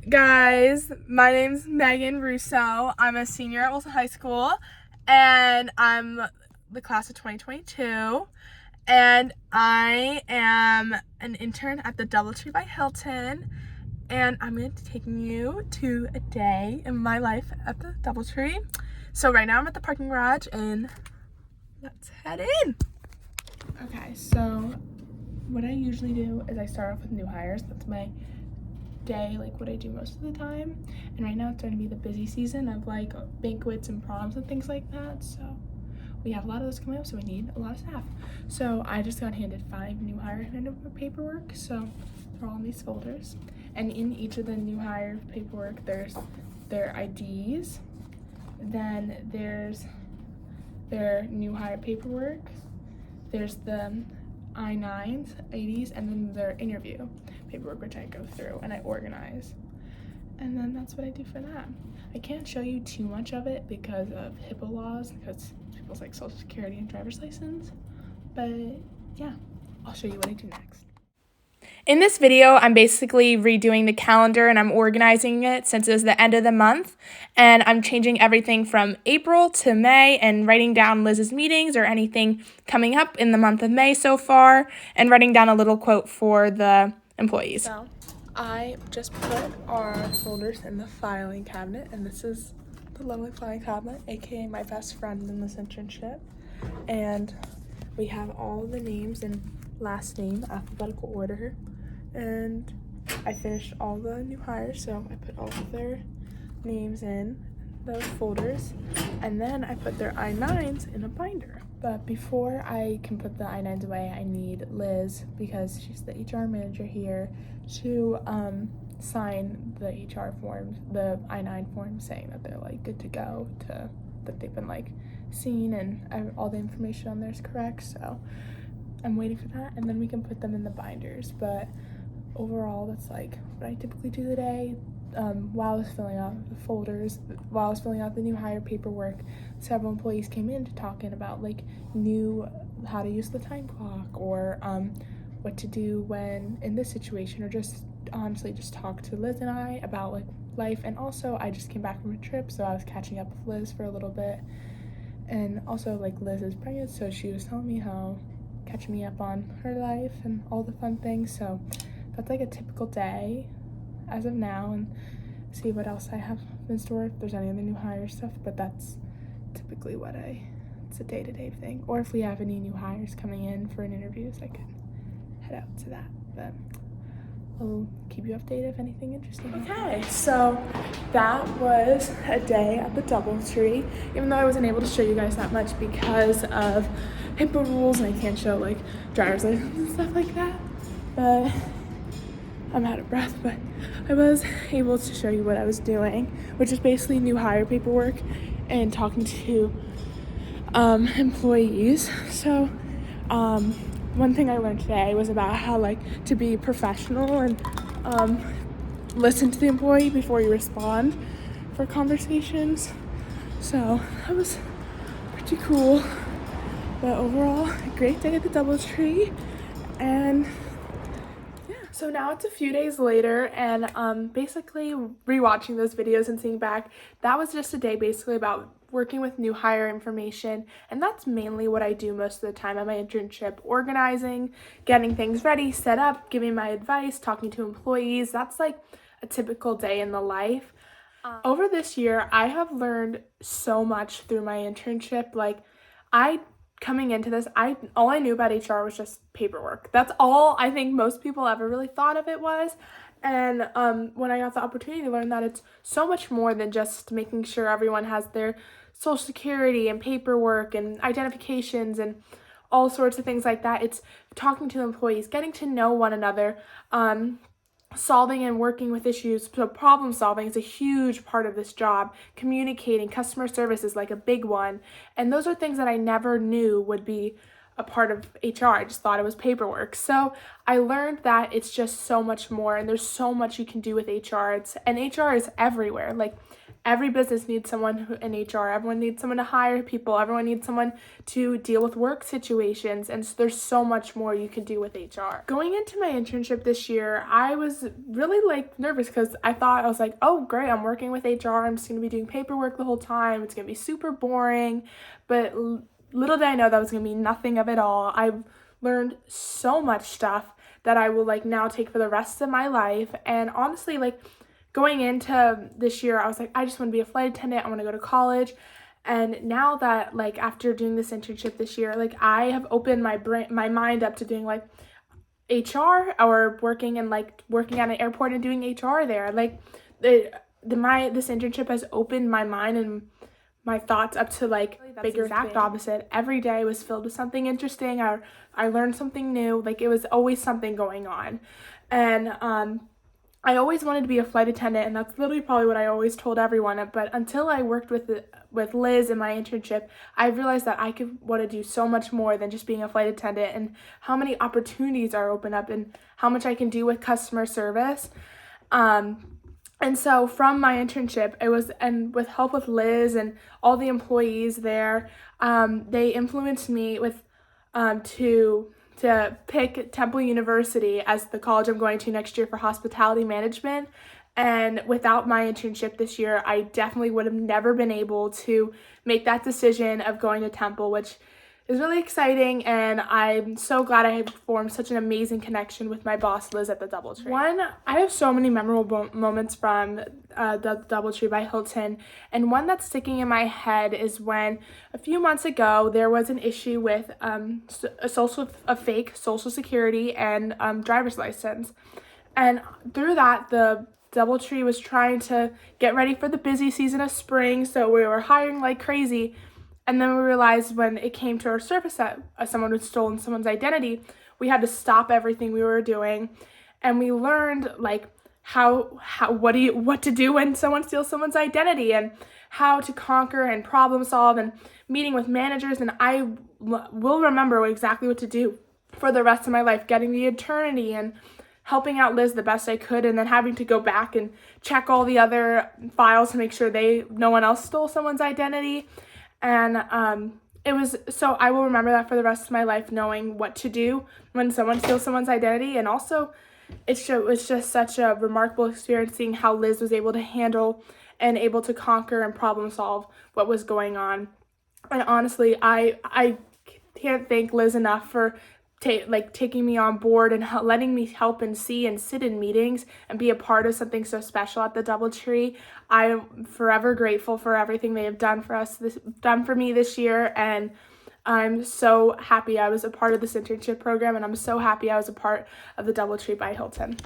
Guys, my name's Megan Russo. I'm a senior at Wilson High School, and I'm the class of 2022. And I am an intern at the Doubletree by Hilton, and I'm going to be taking you to a day in my life at the Doubletree. So right now I'm at the parking garage, and let's head in. Okay, so what I usually do is I start off with new hires. That's my day, like what I do most of the time. And right now it's starting to be the busy season of like banquets and proms and things like that. So we have a lot of those coming up, so we need a lot of staff. So I just got handed 5 new hire paperwork. So they're all in these folders. And in each of the new hire paperwork, there's their IDs, then there's their new hire paperwork, there's the I-9s, 80s, and then their interview paperwork, which I go through and I organize. And then that's what I do for that. I can't show you too much of it because of HIPAA laws, because people's like social security and driver's license. But yeah, I'll show you what I do next. In this video, I'm basically redoing the calendar and I'm organizing it since it's the end of the month. And I'm changing everything from April to May and writing down Liz's meetings or anything coming up in the month of May so far, and writing down a little quote for the employees. So I just put our folders in the filing cabinet, and this is the lovely filing cabinet, aka my best friend in this internship. And we have all the names in last name alphabetical order, and I finished all the new hires, so I put all of their names in those folders, and then I put their I-9s in a binder. But before I can put the I-9s away, I need Liz, because she's the HR manager here, to sign the HR forms, the I-9 forms, saying that they're like good to go, that they've been like seen and all the information on there is correct. So I'm waiting for that, and then we can put them in the binders. But overall, that's like what I typically do today. While I was filling out the folders, while I was filling out the new hire paperwork, several employees came in to talking about like how to use the time clock, or what to do when in this situation, or just honestly just talk to Liz and I about like life. And also I just came back from a trip, so I was catching up with Liz for a little bit. And also like Liz is pregnant, so she was telling me how catching me up on her life and all the fun things. So that's like a typical day as of now, and see what else I have in store, if there's any other new hire stuff. But that's typically it's a day-to-day thing. Or if we have any new hires coming in for an interview, so I could head out to that. But I'll keep you updated if anything interesting. Okay, so that was a day at the Doubletree, even though I wasn't able to show you guys that much because of HIPAA rules and I can't show like driver's license and stuff like that. But I'm out of breath, but I was able to show you what I was doing, which is basically new hire paperwork and talking to employees. So one thing I learned today was about how like to be professional and listen to the employee before you respond for conversations. So that was pretty cool. But overall, a great day at the Doubletree. And so now it's a few days later, and basically rewatching those videos and seeing back, that was just a day basically about working with new hire information, and that's mainly what I do most of the time at my internship: organizing, getting things ready, set up, giving my advice, talking to employees. That's like a typical day in the life. Over this year, I have learned so much through my internship. Like coming into this, all I knew about HR was just paperwork. That's all I think most people ever really thought of it was. And when I got the opportunity to learn that it's so much more than just making sure everyone has their social security and paperwork and identifications and all sorts of things like that. It's talking to employees, getting to know one another, solving and working with issues. So problem solving is a huge part of this job. Communicating, customer service is like a big one. And those are things that I never knew would be a part of HR. I just thought it was paperwork. So I learned that it's just so much more, and there's so much you can do with HR. And HR is everywhere. Like every business needs someone in HR. Everyone needs someone to hire people. Everyone needs someone to deal with work situations. And so there's so much more you can do with HR. Going into my internship this year, I was really nervous because I was like, oh, great, I'm working with HR. I'm just going to be doing paperwork the whole time. It's going to be super boring. But little did I know that was going to be nothing of it all. I've learned so much stuff that I will now take for the rest of my life. And honestly, going into this year, I was like, I just want to be a flight attendant. I want to go to college. And now that after doing this internship this year, I have opened my mind up to doing HR or working at an airport and doing HR there. This internship has opened my mind and my thoughts up to bigger exact opposite. Every day was filled with something interesting. I learned something new. It was always something going on. And I always wanted to be a flight attendant, and that's literally probably what I always told everyone. But until I worked with Liz in my internship, I realized that I could want to do so much more than just being a flight attendant, and how many opportunities are open up and how much I can do with customer service. And so from my internship, and with help with Liz and all the employees there, they influenced me to pick Temple University as the college I'm going to next year for hospitality management. And without my internship this year, I definitely would have never been able to make that decision of going to Temple, which is really exciting, and I'm so glad I have formed such an amazing connection with my boss, Liz, at the Doubletree. I have so many memorable moments from the Doubletree by Hilton, and one that's sticking in my head is when a few months ago there was an issue with a fake social security and driver's license, and through that the Doubletree was trying to get ready for the busy season of spring, so we were hiring like crazy. And then we realized when it came to our surface that someone had stolen someone's identity, we had to stop everything we were doing. And we learned what to do when someone steals someone's identity, and how to conquer and problem solve, and meeting with managers. And I will remember exactly what to do for the rest of my life, getting the attorney and helping out Liz the best I could, and then having to go back and check all the other files to make sure no one else stole someone's identity. And I will remember that for the rest of my life, knowing what to do when someone steals someone's identity. And also, it was just such a remarkable experience seeing how Liz was able to handle and able to conquer and problem solve what was going on. And honestly, I can't thank Liz enough for taking me on board and letting me help and see and sit in meetings and be a part of something so special at the Doubletree. I'm forever grateful for everything they have done for me this year, and I'm so happy I was a part of this internship program, and I'm so happy I was a part of the Doubletree by Hilton.